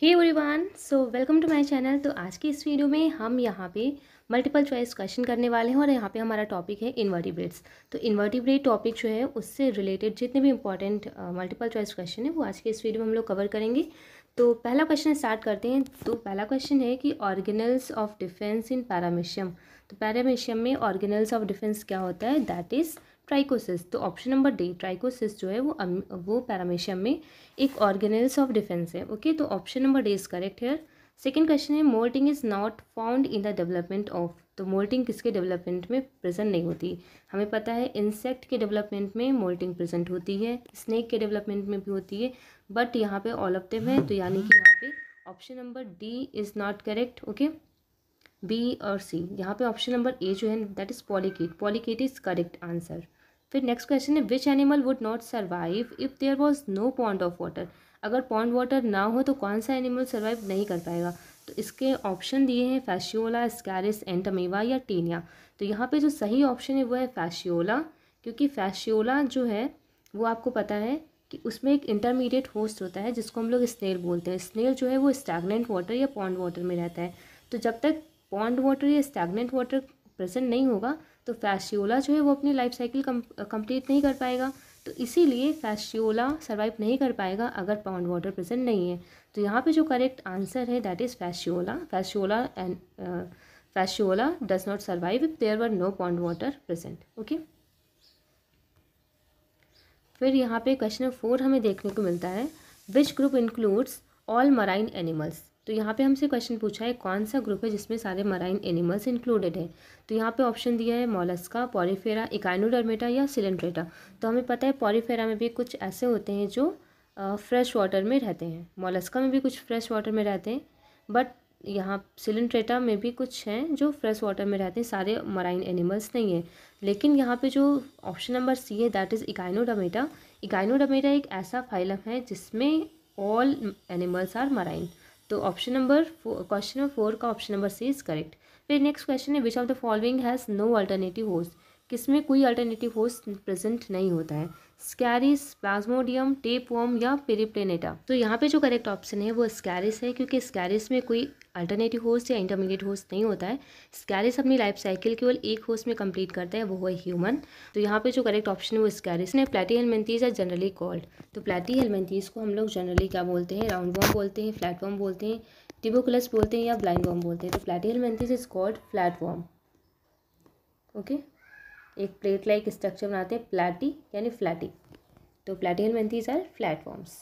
Hey everyone, so welcome to my channel. तो आज की इस वीडियो में हम यहाँ पे मल्टीपल चॉइस क्वेश्चन करने वाले हैं और यहाँ पे हमारा टॉपिक है इन्वर्टिब्रेट्स। तो इन्वर्टिब्रेट टॉपिक जो है उससे रिलेटेड जितने भी इंपॉर्टेंट मल्टीपल चॉइस क्वेश्चन है वो आज के इस वीडियो में हम लोग कवर करेंगे। तो पहला क्वेश्चन स्टार्ट करते हैं। तो पहला क्वेश्चन है कि organelles of defence in paramecium. तो पैरामीशियम में ऑर्गेनल्स ऑफ डिफेंस क्या होता है? That is trichocysts. तो ऑप्शन नंबर डी, ट्राइकोसिस जो है वो पैरामीशियम में एक ऑर्गेनल्स ऑफ डिफेंस है। ओके, तो option number D is correct here. Second question है moulting is not found in the development of. तो मोल्टिंग किसके डेवलपमेंट में प्रेजेंट नहीं होती? हमें पता है इंसेक्ट के डेवलपमेंट में मोल्टिंग प्रेजेंट होती है, स्नेक के डेवलपमेंट में भी होती है, बट यहाँ पे ऑल ऑफ देम है। तो यानी कि यहाँ पे option number D is not correct. Okay, B और सी, यहाँ पे ऑप्शन नंबर ए जो है that is polychaete. Polychaete is correct answer. फिर नेक्स्ट क्वेश्चन है which animal would not survive if there was no pond of water. अगर pond water ना हो तो कौन सा एनिमल सर्वाइव नहीं कर पाएगा? तो इसके ऑप्शन दिए हैं फैसियोला, स्कैरिस, एंटमीवा या टीनिया। तो यहाँ पे जो सही ऑप्शन है वो है फैसियोला, क्योंकि फैसियोला जो है वो आपको पता है कि उसमें एक इंटरमीडिएट होस्ट होता है जिसको हम लोग स्नेल बोलते हैं। स्नेल जो है वो स्टैगनेंट वाटर या पॉन्ड वाटर में रहता है। तो जब तक पॉन्ड वाटर या स्टैगनेंट वाटर प्रेजेंट नहीं होगा तो फैसियोला जो है वो अपनी लाइफ साइकिल कंप्लीट नहीं कर पाएगा। तो इसीलिए फैसियोला सर्वाइव नहीं कर पाएगा अगर पॉन्ड वाटर प्रेजेंट नहीं है। तो यहाँ पे जो करेक्ट आंसर है that is Fasciola. Fasciola does not survive if there were no pond water present. Okay, फिर यहाँ पे क्वेश्चन 4 हमें देखने को मिलता है which group includes all marine animals. तो यहाँ पे हमसे क्वेश्चन पूछा है कौन सा ग्रुप है जिसमें सारे मराइन एनिमल्स इंक्लूडेड है। तो यहाँ पे ऑप्शन दिया है मोलस्का, पॉरीफेरा, इकाइनोडर्मेटा या सिलेंट्रेटा। तो हमें पता है पॉरीफेरा में भी कुछ ऐसे होते हैं जो फ्रेश वाटर में रहते हैं, मोलस्का में भी कुछ फ्रेश वाटर में रहते हैं, बट यहाँ सिलेंट्रेटा में भी कुछ हैं जो फ्रेश वाटर में रहते हैं। सारे मराइन एनिमल्स नहीं है। लेकिन यहाँ पे जो ऑप्शन नंबर सी है दैट इज़ इकाइनोडर्मेटा। इकाइनोडर्मेटा एक ऐसा फाइलम है जिसमें ऑल एनिमल्स आर मराइन। तो ऑप्शन नंबर क्वेश्चन नंबर 4 का option number C is correct. फिर नेक्स्ट क्वेश्चन है which of the following has no alternative host. किसमें कोई अल्टरनेटिव होस्ट प्रेजेंट नहीं होता है? स्कैरिस, प्लाज्मोडियम, टेपवर्म या पेरिप्लेनेटा। तो यहाँ पे जो करेक्ट ऑप्शन है वो स्कैरिस है, क्योंकि स्कैरिस में कोई अल्टरनेटिव होस्ट या इंटरमीडिएट होस्ट नहीं होता है। स्कैरिस अपनी लाइफ साइकिल केवल एक होस्ट में कंप्लीट करता है, वो है ह्यूमन। तो यहाँ पे जो करेक्ट ऑप्शन है वो स्कैरिस ने। Platyhelminthes are generally called. तो प्लैटीहेल्मिन्थीज को हम लोग जनरली क्या बोलते हैं? राउंड वर्म बोलते हैं, फ्लैट वर्म बोलते हैं, ट्यूबरकुलस बोलते हैं या ब्लाइंड वर्म बोलते हैं। तो Platyhelminthes is called flat worm. Okay, एक प्लेट लाइक स्ट्रक्चर बनाते हैं, प्लैटी यानी फ्लैटी। तो Platyhelminthes are flat worms.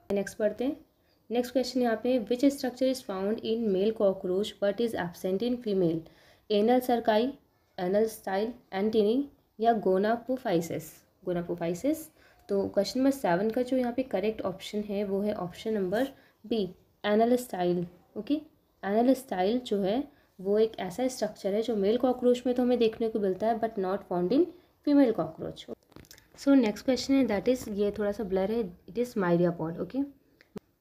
Next पढ़ते हैं। नेक्स्ट क्वेश्चन यहाँ पे which structure is found in male cockroach but is absent in female? Anal cerci, anal style, antennae या गोनापोफाइसिस। गोनापोफाइसिस। तो क्वेश्चन नंबर 7 का जो यहाँ पे करेक्ट ऑप्शन है वो है option number B, anal style. Okay, anal style जो है वो एक ऐसा स्ट्रक्चर है जो मेल कॉकरोच में तो हमें देखने को मिलता है but not found in female cockroach. So next question है दैट इज़, ये थोड़ा सा ब्लर है, इट इज़ माइरियापॉड। ओके,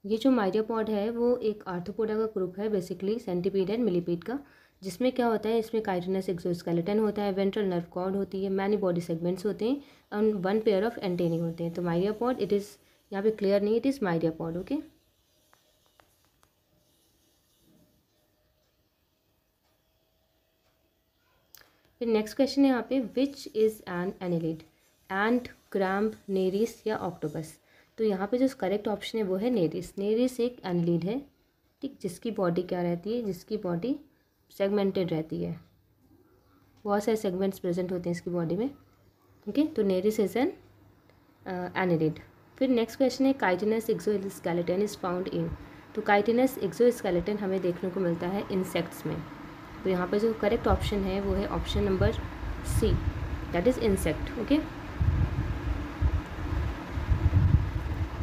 ये जो माइरियापॉड है वो एक आर्थ्रोपोडा का ग्रुप है, बेसिकली सेंटीपीड एंड मिलीपीड का, जिसमें क्या होता है, इसमें काइटिनस एक्सोस्केलेटन होता है, वेंट्रल नर्व कॉर्ड होती है, मैनी बॉडी सेगमेंट्स होते हैं और 1 पेयर ऑफ एंटेनी होते हैं। तो माइरियापॉड इट इज़, यहाँ पे क्लियर नहीं, इट इज़ माइरियापॉड। ओके, फिर नेक्स्ट क्वेश्चन है यहाँ पे which is an annelid? Ant, crab, Nereis या ऑक्टोपस। तो यहाँ पे जो करेक्ट ऑप्शन है वो है नेरिस। नेरिस एक एनिलिड है, ठीक, जिसकी बॉडी क्या रहती है? जिसकी बॉडी सेगमेंटेड रहती है, बहुत सारे सेगमेंट्स प्रेजेंट होते हैं इसकी बॉडी में। ओके, तो नेरिस इज एन एनिलिड। फिर नेक्स्ट क्वेश्चन है chitinous exoskeleton is found in. तो काइटिनस एक्सोस्केलेटन हमें देखने को मिलता है इंसेक्ट्स में। तो यहाँ पे जो करेक्ट ऑप्शन है वो है option number C, that is insect. Okay,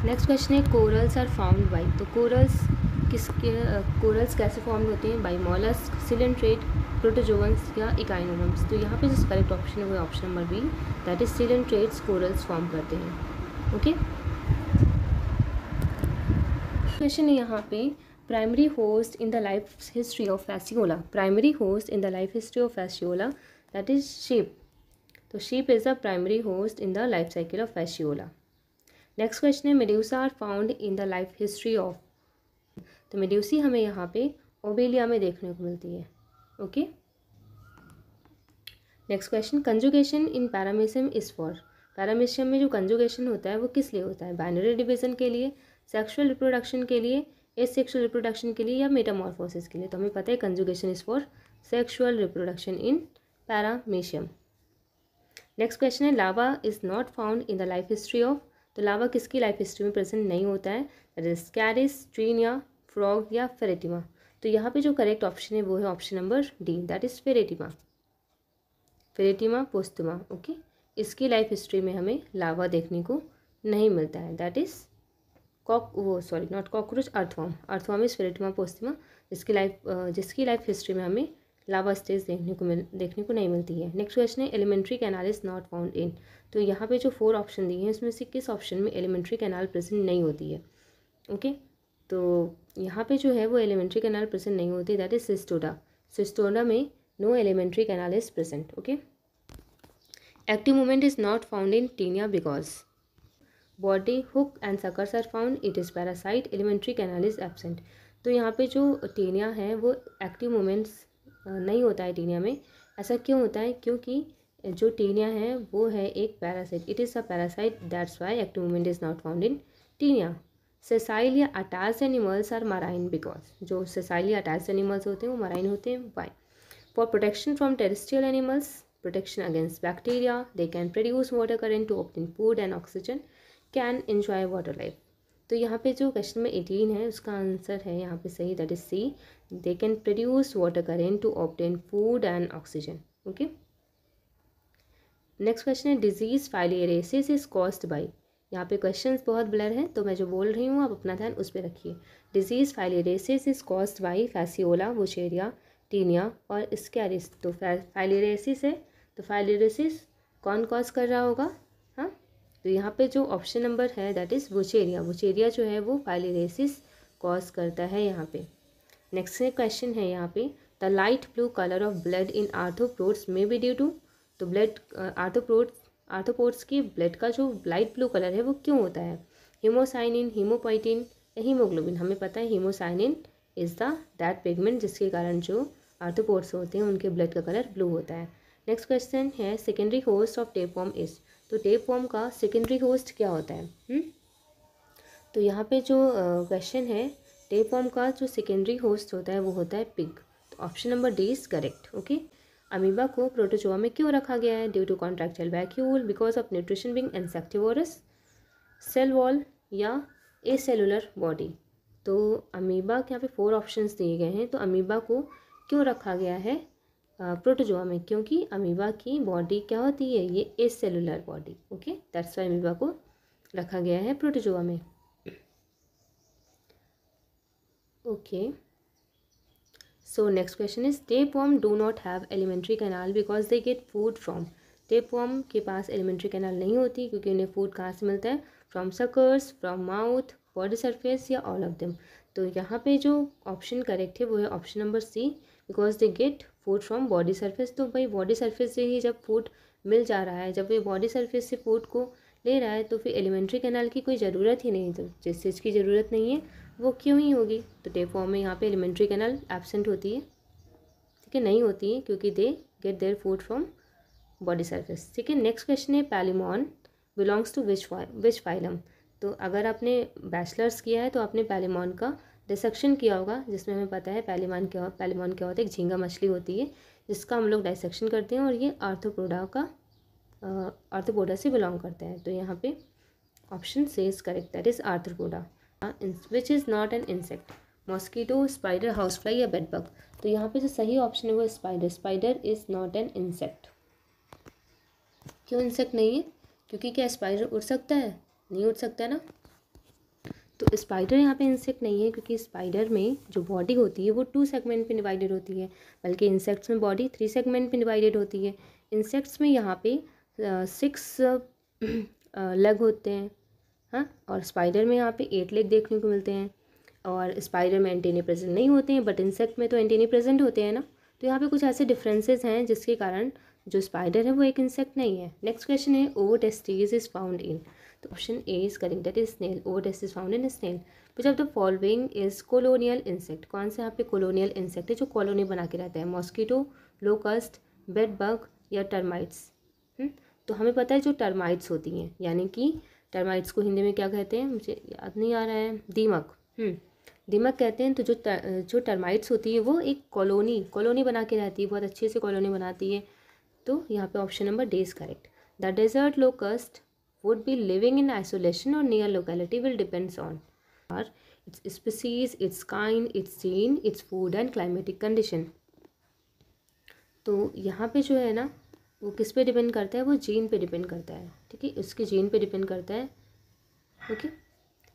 next question है कोरल्स आर फाउंड बाई। तो कोरल्स कोरल्स कैसे फॉर्म होते हैं? बाई मॉलस्क, सिलेंट्रेट, प्रोटोजोअन्स या इकाइनोडर्म्स। तो यहाँ पे जो करेक्ट ऑप्शन है वो option number B, that is coelenterates corals form करते हैं। ओके, क्वेश्चन है यहाँ पे primary host in the life history of Fasciola. Primary host in the life history of Fasciola that is sheep. तो sheep is the primary host in the life cycle of Fasciola. Next question है medusa are found in the life history of. तो medusae हमें यहाँ पे Obelia में देखने को मिलती है। Okay, next question, conjugation in Paramecium is for. Paramecium में जो कंजुगेशन होता है वो किस लिए होता है? बाइनरी डिवीजन के लिए, सेक्सुअल रिप्रोडक्शन के लिए, एसेक्सुअल रिप्रोडक्शन के लिए या मेटामॉर्फोसिस के लिए? तो हमें पता है conjugation is for sexual reproduction in Paramecium. Next question है, larva is not found in the life history of. तो लावा किसकी लाइफ हिस्ट्री में प्रेजेंट नहीं होता है? That is Ascaris, Taenia, frog या फेरेटिमा। तो यहाँ पे जो करेक्ट ऑप्शन है वो है option number D, that is Pheretima, Pheretima posthuma. Okay, इसकी लाइफ हिस्ट्री में हमें लावा देखने को नहीं मिलता है, that is not cockroach, earthworm. Earthworm is Pheretima posthuma, जिसकी लाइफ हिस्ट्री में हमें लावा स्टेज देखने को नहीं मिलती है। नेक्स्ट क्वेश्चन है, elementary canal is not found in. तो यहाँ पे जो 4 ऑप्शन दिए हैं उसमें से किस ऑप्शन में एलिमेंट्री कैनाल प्रेजेंट नहीं होती है? ओके, तो यहाँ पे जो है वो एलिमेंट्री कैनाल प्रेजेंट नहीं होती, दैट इज सिस्टोडा। सिस्टोडा में no alimentary canal is present. Okay, active movement is not found in Taenia because body hook and suckers are found, it is parasite, alimentary canal is absent. तो यहाँ पे जो taenia है वो active movements नहीं होता है टीनिया में। ऐसा क्यों होता है? क्योंकि जो टीनिया है वो है एक parasite, it is a parasite, that's why active movement is not found in Taenia. Sessile या attached animals are marine because जो सेसाइल या अटैच्ड एनिमल्स होते हैं वो मराइन होते हैं, why? For protection from terrestrial animals, protection against bacteria, they can produce water current to obtain food and oxygen, can enjoy water life. तो यहाँ पे जो क्वेश्चन में 18 है उसका आंसर है यहाँ पे सही, that is C, they can produce water current to obtain food and oxygen. Okay, next question है, disease filariasis is caused by. यहाँ पे क्वेश्चंस बहुत ब्लर हैं तो मैं जो बोल रही हूँ आप अपना ध्यान उस पर रखिए। Disease filariasis is caused by Fasciola, Wuchereria, Taenia और स्कैरिस। तो फाइलियरेसिस है, तो फाइलियरेसिस कौन कॉज कर रहा होगा? हाँ, तो यहाँ पे जो ऑप्शन नंबर है दैट इज़ वुचेरिया। वुचेरिया जो है वो फाइलियरेसिस कॉज करता है यहाँ पे। नेक्स्ट क्वेश्चन है यहाँ पे, the light blue colour of blood in arthropods में बी ड्यू टू। तो ब्लड आर्थ्रोपोड्स की ब्लड का जो लाइट ब्लू कलर है वो क्यों होता है? हीमोसाइनिन, हीमोपोइटिन या हीमोग्लोबिन? हमें पता है हीमोसाइनिन इज़ दैट पिगमेंट जिसके कारण जो आर्थ्रोपोड्स होते हैं उनके ब्लड का कलर ब्लू होता है। नेक्स्ट क्वेश्चन है, secondary host of tapeworm is. तो टेपवर्म का सेकेंडरी होस्ट क्या होता है? तो यहाँ पे जो क्वेश्चन है, टेपवर्म का जो सेकेंडरी होस्ट होता है वो होता है पिग। तो option number D is correct. Okay, amoeba को प्रोटोजोआ में क्यों रखा गया है? Due to contractile vacuole, because of nutrition being insectivorous, cell wall या ए सेलुलर बॉडी। तो अमीबा के यहाँ पे 4 ऑप्शंस दिए गए हैं। तो अमीबा को क्यों रखा गया है प्रोटोजोआ में? क्योंकि अमीबा की बॉडी क्या होती है? ये a cellular body. Okay, that's why amoeba को रखा गया है प्रोटोजोआ में। Okay, so next question is, tapeworm do not have alimentary canal because they get food from. Tapeworm के पास एलिमेंट्री कैनाल नहीं होती क्योंकि उन्हें फूड कहाँ से मिलता है? From suckers, from mouth, body surface या ऑल ऑफ देम। तो यहाँ पे जो ऑप्शन करेक्ट है वो है option number C, because they get food from body surface. तो भाई बॉडी सरफेस से ही जब फूड मिल जा रहा है, जब ये बॉडी सरफेस से फूड को ले रहा है तो फिर एलिमेंट्री कैनाल की कोई ज़रूरत ही नहीं। तो जिस चीज़ की ज़रूरत नहीं है वो क्यों ही होगी? तो टेपवर्म में यहाँ पे एलिमेंट्री कैनाल एब्सेंट होती है, ठीक है, नहीं होती है क्योंकि they get their food from body surface. ठीक है, नेक्स्ट क्वेश्चन है, पैलिमॉन बिलोंग्स टू विच फाइलम। तो अगर आपने बैचलर्स किया है तो आपने पैलिमॉन का डिसेक्शन किया होगा, जिसमें हमें पता है पैलिमॉन क्या होता है? एक झींगा मछली होती है जिसका हम लोग डाइसेक्शन करते हैं और ये आर्थ्रोपोडा से बिलोंग करता है। तो यहाँ पे option C is correct, that is Arthropoda, which is not an insect. Mosquito, spider, house fly या बेडबग। तो यहाँ पे जो सही ऑप्शन है वो spider. Spider is not an insect. क्यों इंसेक्ट नहीं है? क्योंकि क्या स्पाइडर उड़ सकता है? नहीं उड़ सकता ना। तो स्पाइडर यहाँ पे इंसेक्ट नहीं है क्योंकि स्पाइडर में जो बॉडी होती है वो 2 सेगमेंट में डिवाइडेड होती है, बल्कि इंसेक्ट्स में बॉडी 3 सेगमेंट में डिवाइडेड होती है। इंसेक्ट्स में यहाँ पे 6 लेग होते हैं, हाँ, और स्पाइडर में यहाँ पे 8 लेग देखने को मिलते हैं। और स्पाइडर में एंटेने प्रेजेंट नहीं होते हैं, बट इंसेक्ट में तो एंटेने प्रेजेंट होते हैं ना। तो यहाँ पे कुछ ऐसे डिफरेंसेस हैं जिसके कारण जो स्पाइडर है वो एक इंसेक्ट नहीं है। नेक्स्ट क्वेश्चन है, ओवोटेस्टिस इज फाउंड इन। तो option A is correct, that is snail. Ovotestis is found in snail. Which of the following is colonial insect, कौन सा यहाँ पे कॉलोनियल इंसेक्ट है जो कॉलोनी बना के रहता है? मॉस्किटो, लोकस्ट, बेड बग या टर्माइट्स? तो हमें पता है जो टर्माइट्स होती हैं, यानी कि टर्माइट्स को हिंदी में क्या कहते हैं, मुझे याद नहीं आ रहा है, दीमक। दीमक कहते हैं। तो जो टर्माइट्स होती है वो एक कॉलोनी बना के रहती है, बहुत अच्छे से कॉलोनी बनाती है। तो यहाँ पे option number D is correct. The desert locust would be living in isolation or near locality will depends on its species, its kind, its gene, its food and climatic condition। तो यहाँ पे जो है ना वो किस पे डिपेंड करता है, वो जीन पे डिपेंड करता है, ठीक है, उसके जीन पे डिपेंड करता है। ओके,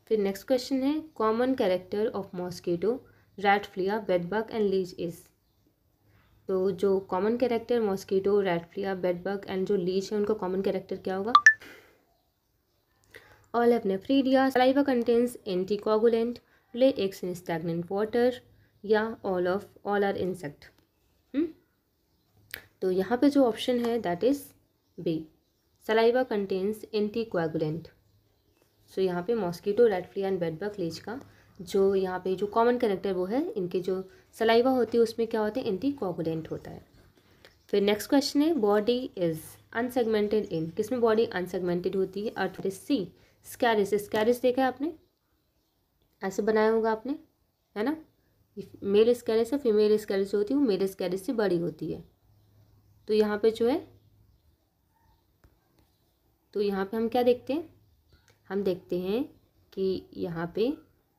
फिर नेक्स्ट क्वेश्चन है common character of mosquito, rat flea, bedbug and leech is. तो जो common character mosquito, rat flea, bedbug and जो लीच है उनका कॉमन कैरेक्टर क्या होगा? All have nephridia, saliva contains anticoagulant, lay eggs in stagnant water, या all are insect। तो यहाँ पे जो ऑप्शन है that is B, saliva contains anticoagulant. So यहाँ पे mosquito, rat flea and bedbug leech का जो यहाँ पे जो कॉमन कैरेक्टर वो है, इनके जो सलाइवा होती है उसमें क्या होता है, एंटीकोएगुलेंट होता है। फिर नेक्स्ट क्वेश्चन है बॉडी इज अनसेगमेंटेड इन, किसमें बॉडी अनसेगमेंटेड होती है? अर्थ इज सी, स्कैरिस। स्कैरिस देखा है आपने, ऐसे बनाया होगा आपने, है ना? मेल स्कैरिस है, फीमेल स्कैरिस होती है, वो मेल स्कैरिस से बड़ी होती है। तो यहाँ पे जो है, तो यहाँ पे हम क्या देखते हैं, हम देखते हैं कि यहाँ पे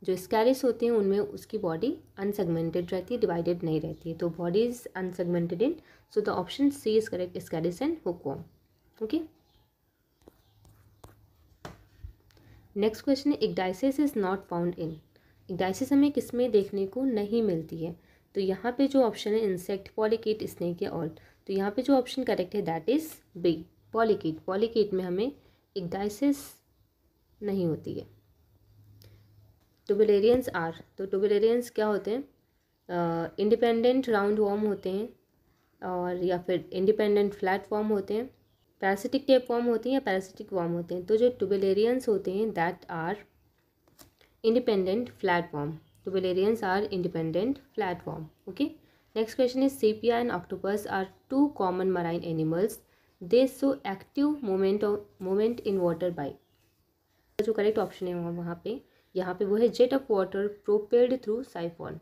जो स्कैरिस होते हैं उनमें उसकी बॉडी अनसेगमेंटेड रहती है, डिवाइडेड नहीं रहती है। तो body is unsegmented in, so the option C is correct, Ascaris and hookworm. Okay, next question है ecdysis is not found in, ecdysis हमें किसमें देखने को नहीं मिलती है? तो यहाँ पे जो ऑप्शन है इंसेक्ट, पॉलीकीट, स्नेक या ऑल। तो यहाँ पे जो ऑप्शन करेक्ट है दैट इज बी, पॉलीकीट। पॉलीकीट में हमें इक्डाइसिस नहीं होती है। टुबुलेरियंस आर, तो टुबुलेरियंस क्या होते हैं? इंडिपेंडेंट राउंड वॉर्म होते हैं, और या फिर इंडिपेंडेंट फ्लैट वॉर्म होते हैं, पैरासिटिक टेप वॉर्म होती हैं या पैरासिटिक वॉर्म होते हैं। तो जो टुबुलेरियंस होते हैं that are independent flat worm, turbellarians are independent flat worm. Okay, next question is Sepia and octopus are two common marine animals, they show active movement in water by. जो correct option है वहाँ पे, यहाँ पे वो है jet of water propelled through siphon.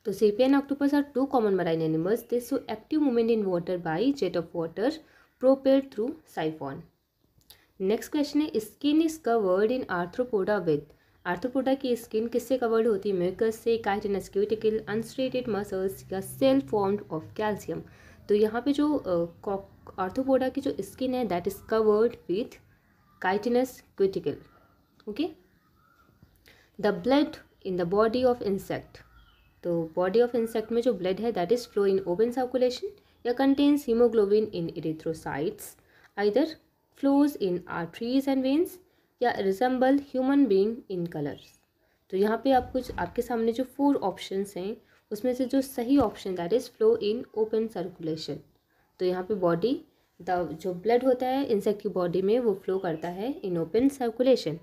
तो Sepia and octopus are two common marine animals, they show active movement in water by jet of water propelled through साइफॉन। Next question है skin is covered in arthropoda with, arthropoda की skin किससे covered होती है? Mucus से, chitinous cuticle, unstriated muscles या cell formed of calcium. तो यहाँ पे जो आर्थ्रोपोडा की जो स्किन है that is covered with chitinous cuticle. Okay, the blood in the body of insect, तो बॉडी ऑफ इंसेक्ट में जो ब्लड है that is flow in open circulation या contains haemoglobin in erythrocytes, either flows in arteries and veins या resemble human being in colours. तो यहाँ पे आप कुछ आपके सामने जो 4 ऑप्शंस हैं उसमें से जो सही option that is flow in open circulation. तो यहाँ पे बॉडी जो ब्लड होता है इंसेक्ट की बॉडी में वो फ्लो करता है in open circulation.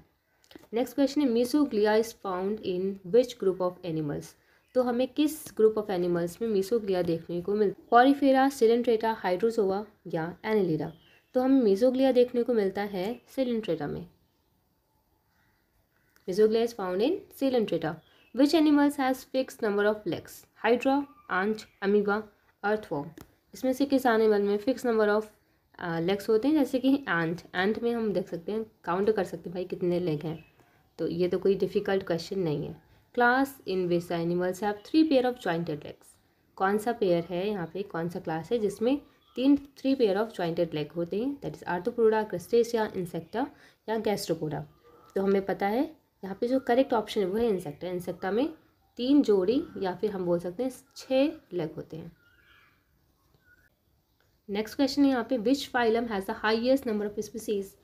Next question है mesoglea is found in which group of animals, तो हमें किस ग्रुप ऑफ एनिमल्स में मीसोग्लिया देखने को मिलता है? पॉरीफेरा, सिलेंट्रेटा, हाइड्रोजोआ या एनेलिडा। तो हमें मीसोग्लिया देखने को मिलता है सिलेंट्रेटा में। Mesoglea is found in Coelenterata. Which animals has fix number of legs? Hydra, ant, amoeba, earthworm. इसमें से किस एनिमल में फिक्स नंबर ऑफ लेग्स होते हैं? जैसे कि एंट में हम देख सकते हैं, काउंट कर सकते हैं भाई कितने लेग हैं। तो ये तो कोई डिफ़िकल्ट क्वेश्चन नहीं है। Class in which animals have 3 pair of jointed legs, कौन सा पेयर है यहाँ पे, कौन सा क्लास है जिसमें 3 पेयर ऑफ जॉइंटेड लेग होते हैं? That is arthropoda, crustacea, insecta या गैस्ट्रोपोडा। तो हमें पता है यहाँ पे जो करेक्ट ऑप्शन है वो है इंसेक्टा। इंसेक्टा में 3 जोड़ी या फिर हम बोल सकते हैं 6 लेग होते हैं। नेक्स्ट क्वेश्चन है यहाँ पे which phylum has the highest number of species,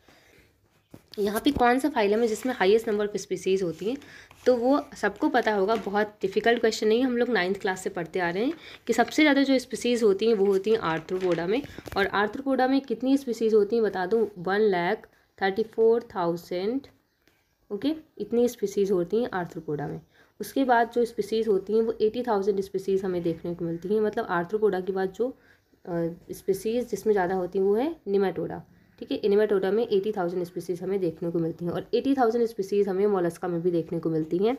यहाँ पे कौन सा फाइलम है जिसमें हाईएस्ट नंबर ऑफ स्पीसीज होती हैं? तो वो सबको पता होगा, बहुत डिफिकल्ट क्वेश्चन नहीं है, हम लोग 9th क्लास से पढ़ते आ रहे हैं कि सबसे ज़्यादा जो स्पीसीज़ होती हैं वो होती हैं आर्थ्रोपोडा में। और आर्थ्रोपोडा में कितनी स्पीसीज़ होती हैं बता दूँ? 34,000, ओके, इतनी स्पीसीज़ होती हैं आर्थ्रोपोडा में। उसके बाद जो स्पीसीज़ होती हैं वो 80,000 स्पीसीज़ हमें देखने को मिलती हैं। मतलब आर्थ्रोपोडा के बाद जो स्पीसीज़ जिसमें ज़्यादा होती हैं वो है निमेटोडा। ठीक है, निमेटोडा में 80,000 स्पीसीज़ हमें देखने को मिलती हैं और 80,000 स्पीसीज़ हमें मोलस्का में भी देखने को मिलती हैं।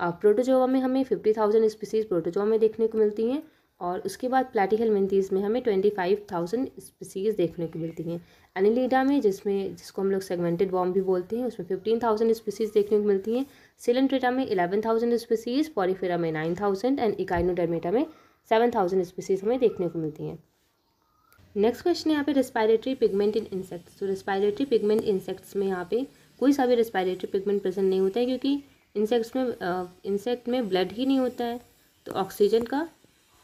प्रोटोजोआ में हमें 50,000 स्पीसीज़ प्रोटोजोआ में देखने को मिलती हैं और उसके बाद प्लैटीहेलमिन्थीज़ में हमें 25,000 स्पीसीज़ देखने को मिलती हैं। एनिलिडा में जिसको हम लोग सेगमेंटेड वॉर्म भी बोलते हैं उसमें 15,000 स्पीसीज़ देखने को मिलती हैं। सिलेंट्रेटा में 11,000 स्पीसीज़, पॉरीफेरा में 9,000 एंड इकाइनोडर्मेटा में 7,000 स्पीसीज़ हमें देखने को मिलती हैं। नेक्स्ट क्वेश्चन है यहाँ पे रेस्पिरेटरी पिगमेंट इन इंसेक्ट्स। तो रेस्पिरेटरी पिगमेंट इंसेक्ट्स में यहाँ पे कोई सा भी रेस्पिरेटरी पिगमेंट प्रेजेंट नहीं होता है क्योंकि इंसेक्ट में ब्लड ही नहीं होता है, तो ऑक्सीजन का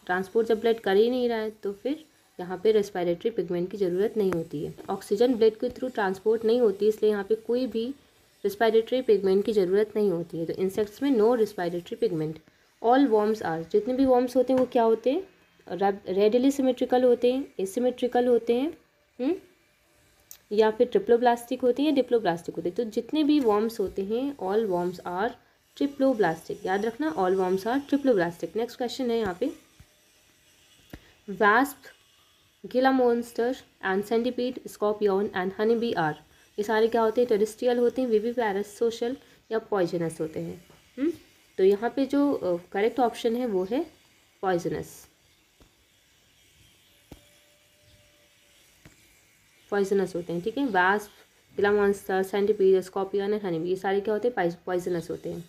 ट्रांसपोर्ट जब ब्लड कर ही नहीं रहा है तो फिर यहाँ पे रेस्पिरेटरी पिगमेंट की ज़रूरत नहीं होती है। ऑक्सीजन ब्लड के थ्रू ट्रांसपोर्ट नहीं होती इसलिए यहाँ पे कोई भी रेस्पिरेटरी पिगमेंट की ज़रूरत नहीं होती है। तो इंसेक्ट्स में no respiratory pigment. All worms are, जितने भी वॉर्म्स होते हैं वो क्या होते हैं, रेडियली सिमेट्रिकल होते हैं, एसिमेट्रिकल होते हैं, या फिर ट्रिप्लोब्लास्टिक होते हैं या डिप्लोब्लास्टिक होते हैं। तो जितने भी वॉर्म्स होते हैं ऑल वॉर्म्स आर ट्रिप्लोब्लास्टिक, याद रखना all worms are triploblastic. Next question है यहाँ पे wasp, Gila monster and centipede, scorpion and honey bee are, ये सारे क्या होते हैं, टेरेस्ट्रियल होते हैं, विविपैरस, सोशल या पॉइजनस होते हैं। तो यहाँ पे जो करेक्ट ऑप्शन है वो है पॉइजनस। पॉइजनस होते हैं, ठीक है। Wasp, Gila monster, centipede, scorpion and honeybee, ये सारे क्या होते हैं, पॉइजनस होते हैं।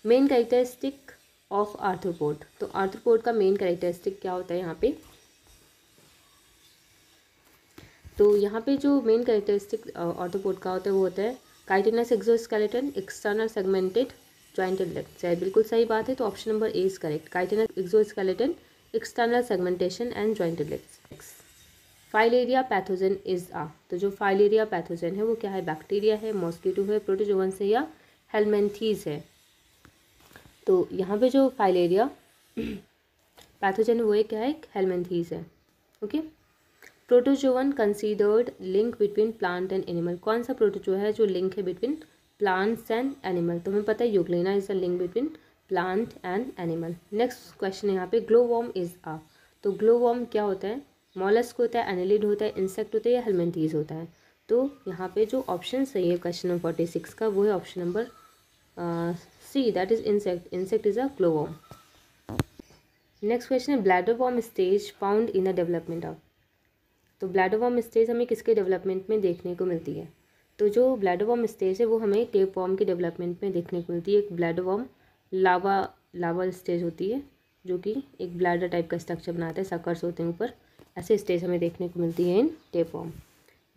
मेन कैरेक्टरिस्टिक ऑफ आर्थ्रोपोड, तो आर्थ्रोपोड का मेन कैरेक्टरिस्टिक क्या होता है यहाँ पे, तो यहाँ पे जो मेन कैरेक्टरिस्टिक आर्थ्रोपोड का होता है वो होता है chitinous exoskeleton, external segmented jointed legs. बिल्कुल सही बात है, तो option number A is correct, chitinous exoskeleton, external segmentation and jointed legs. Filaria pathogen is a, तो जो फाइलेरिया पैथोजन है वो क्या है, बैक्टीरिया है, मॉस्किटो है, प्रोटोजोवन से या हेलमेंथीज है। तो यहाँ पे जो फाइलेरिया पैथोजन है वो एक क्या है, हेलमेंथीज है, okay. Protozoan considered link between plant and animal, कौन सा प्रोटोजोआ है जो लिंक है बिटवीन प्लांट्स एंड एनिमल, तो हमें पता है euglena is the link between plant and animal. Next question है यहाँ पे ग्लोवॉर्म इज आ, तो ग्लोवॉर्म क्या होता है, मॉलस्क होता है, एनिलिड होता है, इंसेक्ट होता है या हेलमेंथीज होता है। तो यहाँ पे जो ऑप्शन सही है क्वेश्चन नंबर 46 का वो है option number C, that is insect, insect is a glowworm. Next question है bladder worm stage found in the development of, तो ब्लैडर वॉर्म स्टेज हमें किसके डेवलपमेंट में देखने को मिलती है, तो जो ब्लैडर वॉर्म स्टेज है वो हमें टेप वॉर्म के डेवलपमेंट में देखने को मिलती है। एक ब्लैडर वॉर्म लावा स्टेज होती है जो कि एक ब्लैडर टाइप का स्ट्रक्चर बनाता है, सकर्स होते हैं ऊपर, ऐसे स्टेज हमें देखने को मिलती है in tapeworm.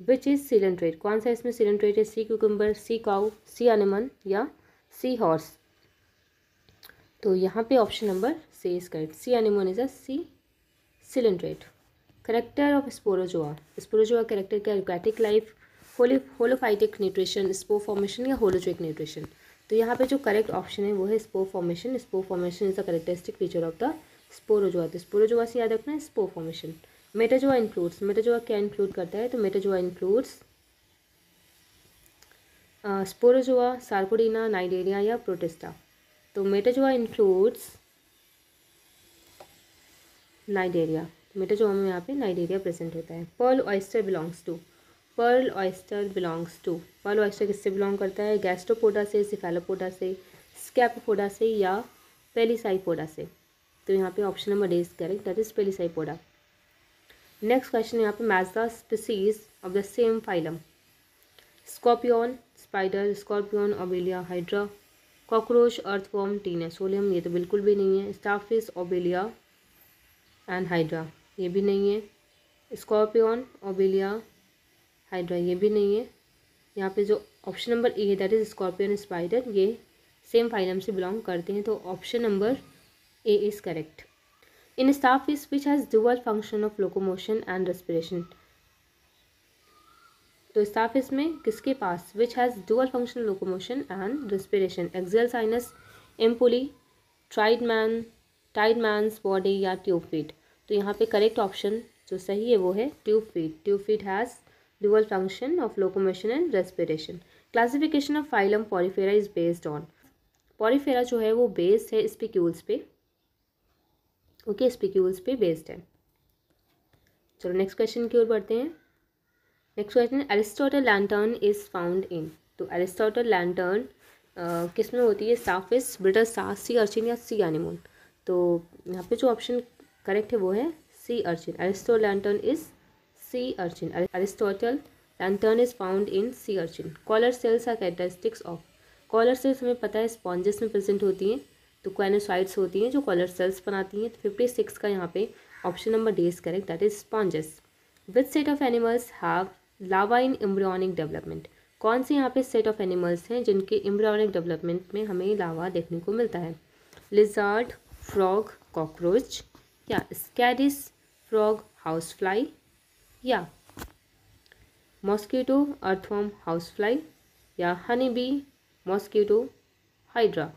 Which is coelenterate, कौन सा इसमें सिलेंट्रेट है, sea cucumber, sea cow, sea animal या सी हॉर्स। तो यहाँ पे option number C is correct, sea animal is a sea coelenterate. Character of Sporozoa, Sporozoa character क्या, aquatic life, holophytic nutrition, spore formation या holozoic nutrition. तो यहाँ पे जो करेक्ट ऑप्शन है वो है spore formation. Spore formation is the characteristic feature of the Sporozoa. तो स्पोरोजोआ से याद रखना है spore formation. Metazoa includes, Metazoa क्या इंक्लूड करता है, तो Metazoa includes Sporozoa, Sarcodina, Cnidaria या प्रोटिस्टा। तो मेटाजोआ इंक्लूड्स नाइडेरिया, मेटाजोआ में यहाँ पे नाइडेरिया प्रेजेंट होता है। Pearl oyster belongs to, pearl oyster belongs to, pearl oyster किससे बिलोंग करता है, गैस्ट्रोपोडा से, सिफेलोपोडा से, स्कैपोपोडा से या पेलिसाइपोडा से। तो यहाँ पे option number D is correct, that is Pelecypoda. Next question यहाँ पे match the species of the same phylum, scorpion, spider, scorpion, Obelia, hydra, cockroach, earthworm, Taenia, solium, ये तो बिल्कुल भी नहीं है, स्टारफिश, ओबेलिया एंड हाइड्रा, ये भी नहीं है, स्कॉर्पियन, ओबेलिया, हाइड्रा, ये भी नहीं है। यहाँ पे जो ऑप्शन नंबर ए है दैट इज स्कॉर्पियन, स्पाइडर, ये सेम फाइलम से बिलोंग करते हैं, तो option number A is correct. In starfish which has dual function of locomotion and respiration, तो स्टारफिश में किसके पास which has dual function locomotion and respiration, axial sinus, ampullae, Tiedemann's body या tube feet. तो यहाँ पे करेक्ट ऑप्शन जो सही है वो है tube feet, tube feet has dual function of locomotion and respiration. Classification of phylum Porifera is based on, Porifera जो है वो बेस्ड है स्पिक्यूल्स पे, ओके, स्पिक्यूल्स पे बेस्ड है। चलो नेक्स्ट क्वेश्चन की ओर बढ़ते हैं। Next question, Aristotle lantern is found in, तो एरिस्टोटल लैंटर्न किस में होती है? Starfish, brittle star, sea urchin या सी एनिमोन। तो यहाँ पे जो ऑप्शन करेक्ट है वो है sea urchin. Aristotle lantern is sea urchin. Aristotle lantern is found in sea urchin. Collar cells are characteristics of, collar cells हमें पता है स्पॉन्जेस में प्रेजेंट होती हैं, तो क्वेनोसाइट्स होती हैं जो कॉलर सेल्स बनाती हैं। तो 56 का यहाँ पे option number D is correct, that is sponges. Which set of animals have lava in embryonic development, कौन से यहाँ पे सेट ऑफ एनिमल्स हैं जिनके एम्ब्रियोनिक डेवलपमेंट में हमें लावा देखने को मिलता है? लिजर्ड, फ्रॉग, कॉकरोच, या स्कैडिस, फ्रॉग, हाउस फ्लाई, या मॉस्किटो, अर्थवर्म, हाउस फ्लाई, या हनी बी, मॉस्किटो, हाइड्रा।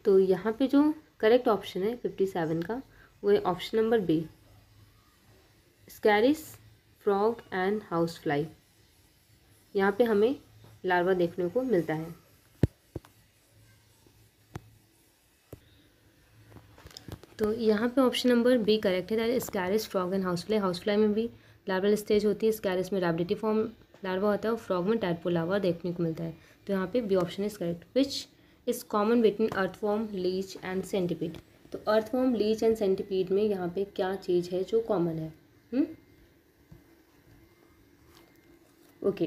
तो यहाँ पे जो करेक्ट ऑप्शन है 57 का वो है option number B, Ascaris, frog and house fly. यहाँ पे हमें लार्वा देखने को मिलता है। तो यहाँ पे ऑप्शन नंबर बी करेक्ट है, that is स्कैरिस, frog and house fly. House fly में भी लार्वल स्टेज होती है, स्कैरिस में रैबिडिटीफॉर्म लार्वा होता है और फ्रॉग में टैडपोल लार्वा देखने को मिलता है। तो यहाँ पे B option is correct. Which is common between earthworm, leech and centipede, तो अर्थवर्म, लीच एंड सेंटीपीड में यहाँ पे क्या चीज़ है जो कॉमन है? ओके,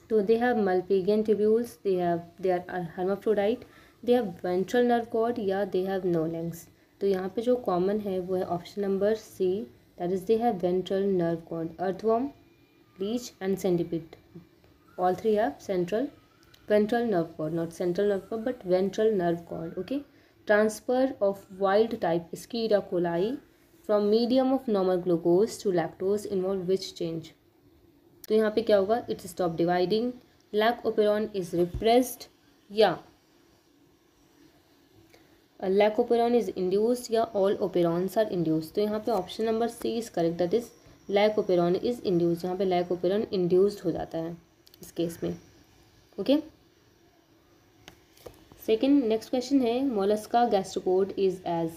तो they have Malpighian tubules, they are hermaphrodite, they have ventral nerve cord, या दे हैव नो लैंग्स। तो यहाँ पे जो कॉमन है वो है option number C, that is they have ventral nerve cord. Earthworm, leech and centipede, all three have central ventral nerve cord, not central nerve cord but ventral nerve cord. Okay, transfer of wild type Escherichia coli from medium of normal glucose to lactose involve which change? तो यहाँ पे क्या होगा? It stop dividing, lac operon is repressed, या lac operon is induced, या all operons are induced। तो यहाँ पे option number C is correct, that is lac operon is induced। यहाँ पे lac operon induced हो जाता है इस केस में। ओके, सेकेंड नेक्स्ट क्वेश्चन है, Mollusca gastropod is as,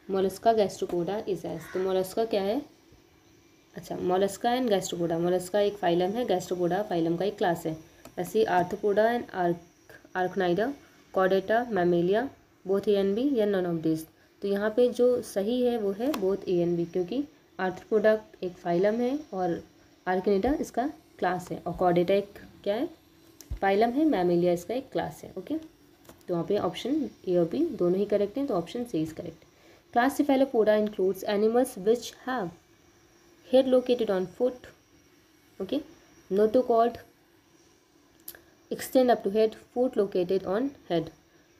Mollusca Gastropoda is as. तो मोलस्का क्या है? अच्छा, मोलस्का एंड गैस्ट्रोपोडा, मोलस्का एक फाइलम है, गैस्ट्रोपोडा फाइलम का एक क्लास है। ऐसे Arthropoda and Arachnida, Chordata, Mammalia, both A and B, या नॉन ऑफ दिस। तो यहाँ पे जो सही है वो है बोथ ए एंड बी, क्योंकि आर्थ्रोपोडा एक फाइलम है और आर्कनाइडा इसका क्लास है, और कॉर्डेटा एक क्या है? फाइलम है, मैमेलिया इसका एक क्लास है। ओके, तो यहाँ पे ऑप्शन ए और बी दोनों ही करेक्ट हैं, तो option C is correct. Class Cephalopoda includes animals which have head located on foot, okay, notochord extend up to head, foot located on head.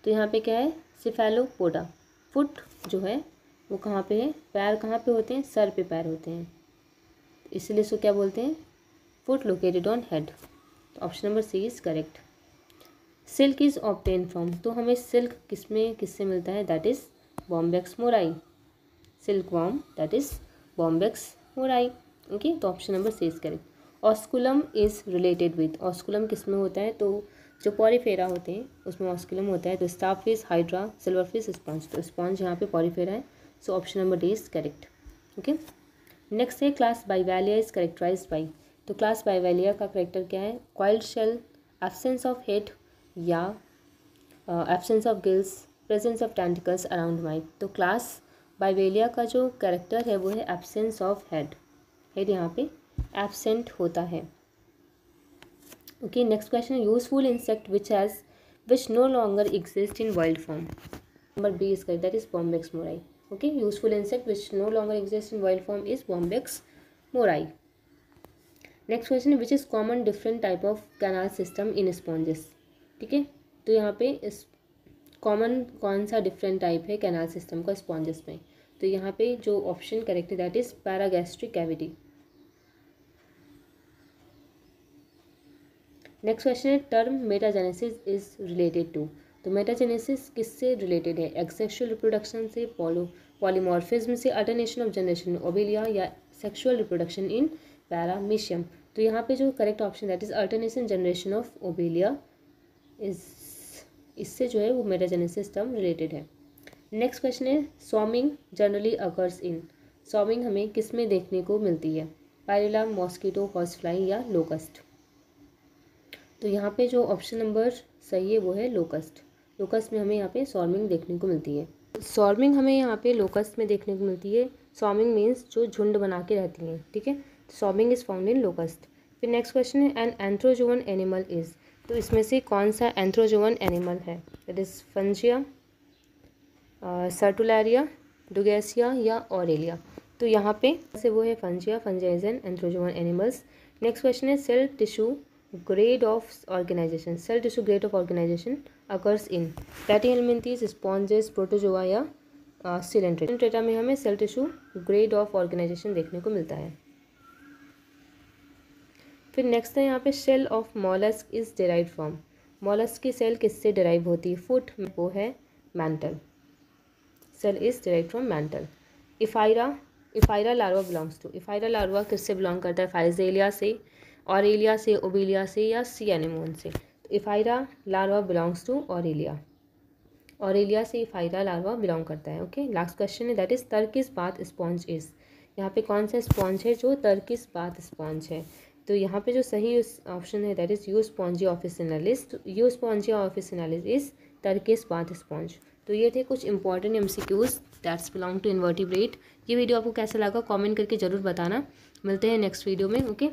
तो यहाँ पे क्या है? Cephalopoda, फुट जो है वो कहाँ पे है? पैर कहाँ पे होते हैं? सर पे पैर होते हैं, इसलिए इसको क्या बोलते हैं? Foot located on head. तो option number C is correct. Silk is obtain from, तो हमें सिल्क किससे मिलता है? That is Bombyx mori, silk worm, that is Bombyx mori. Okay, तो option number C is correct. Osculum is related with, osculum किस में होता है? तो जो पॉरीफेरा होते हैं उसमें ऑस्कुलम होता है। तो स्टारफिश, हाइड्रा, सिल्वरफिश, स्पॉन्ज, तो स्पॉन्ज यहाँ पे पॉरीफेरा है, so option number D is correct. Okay, next है class Bivalvia is characterized by, तो क्लास बाइवेलिया का करेक्टर क्या है? Coiled shell, absence of head, या absence of gills, presence of tentacles around mouth. तो क्लास बाइवेलिया का जो character है वो है एब्सेंस ऑफ हेड, हेड यहाँ पे एब्सेंट होता है। Okay, next question, useful insect which no longer exist in wild form. Number B is correct, that is Bombyx mori. Okay, useful insect which no longer exist in wild form is Bombyx mori. Next question, which is common different type of canal system in sponges. ठीक है, तो यहाँ पे इस common कौन सा different type है canal system का स्पॉन्जेस में? तो यहाँ पे जो ऑप्शन करेक्ट है that is paragastric cavity. Next question है, term metagenesis is related to, तो मेटाजेनेसिस किससे रिलेटेड है? एक्सेक्सुअल रिप्रोडक्शन से, पॉलीमॉर्फिज्म से, अल्टरनेशन ऑफ जनरेशन ओवेलिया, या सेक्सुअल रिप्रोडक्शन इन पैरामीशियम। तो यहाँ पे जो correct option that is alternation generation of Obelia इस इससे जो है वो मेटाजेनेसिस टर्म रिलेटेड है। नेक्स्ट क्वेश्चन है स्वॉर्मिंग जनरली अकर्स इन। स्वॉर्मिंग हमें किस में देखने को मिलती है? पायरेला, मॉस्किटो, हॉर्सफ्लाई या लोकस्ट। तो यहाँ पे जो ऑप्शन नंबर सही है वो है लोकस्ट। लोकस्ट में हमें यहाँ पे स्वॉर्मिंग देखने को मिलती है। स्वॉर्मिंग हमें यहाँ पे लोकस्ट में देखने को मिलती है। स्वॉर्मिंग मीन्स जो झुंड बना के रहती हैं, ठीक है। Swarming is found in locust. फिर नेक्स्ट क्वेश्चन है एन एंथ्रोजोवन एनिमल इज। तो इसमें से कौन सा एंथ्रोजोवन एनिमल है? That is Fungia, Sertularia, Dugesia या ऑरेलिया। तो यहाँ पे से वो है Fungia. Fungia is an anthozoan animals. Next question है cell tissue grade of organization. Cell tissue grade of organization occurs in fatty elements, sponges, protozoa या सिलेंट्रेटा में हमें cell tissue grade of organization देखने को मिलता है। फिर नेक्स्ट है यहाँ पे shell of mollusc is derive from. Mollusc की सेल किससे डिराइव होती है? फुट, वो है mantle. Shell is derive from mantle. Ephyra larva belongs to. Ephyra larva किससे बिलोंग करता है? फाइजेलिया से, ऑरेलिया से, ओबेलिया से या सी एनेमोन से। तो ephyra larva belongs to Aurelia. Aurelia से इफाइरा लार्वा बिलोंग करता है। ओके, लास्ट क्वेश्चन है that is Turkish bath sponge is. यहाँ पे कौन सा स्पॉन्ज है जो टर्किश बाथ स्पॉन्ज है? तो यहाँ पे जो सही ऑप्शन है that is Euspongia officinalis. Euspongia officinalis is Turkish bath sponge. तो ये थे कुछ important MCQs that's belong to invertebrate. ये वीडियो आपको कैसा लगा कमेंट करके ज़रूर बताना। मिलते हैं नेक्स्ट वीडियो में। ओके।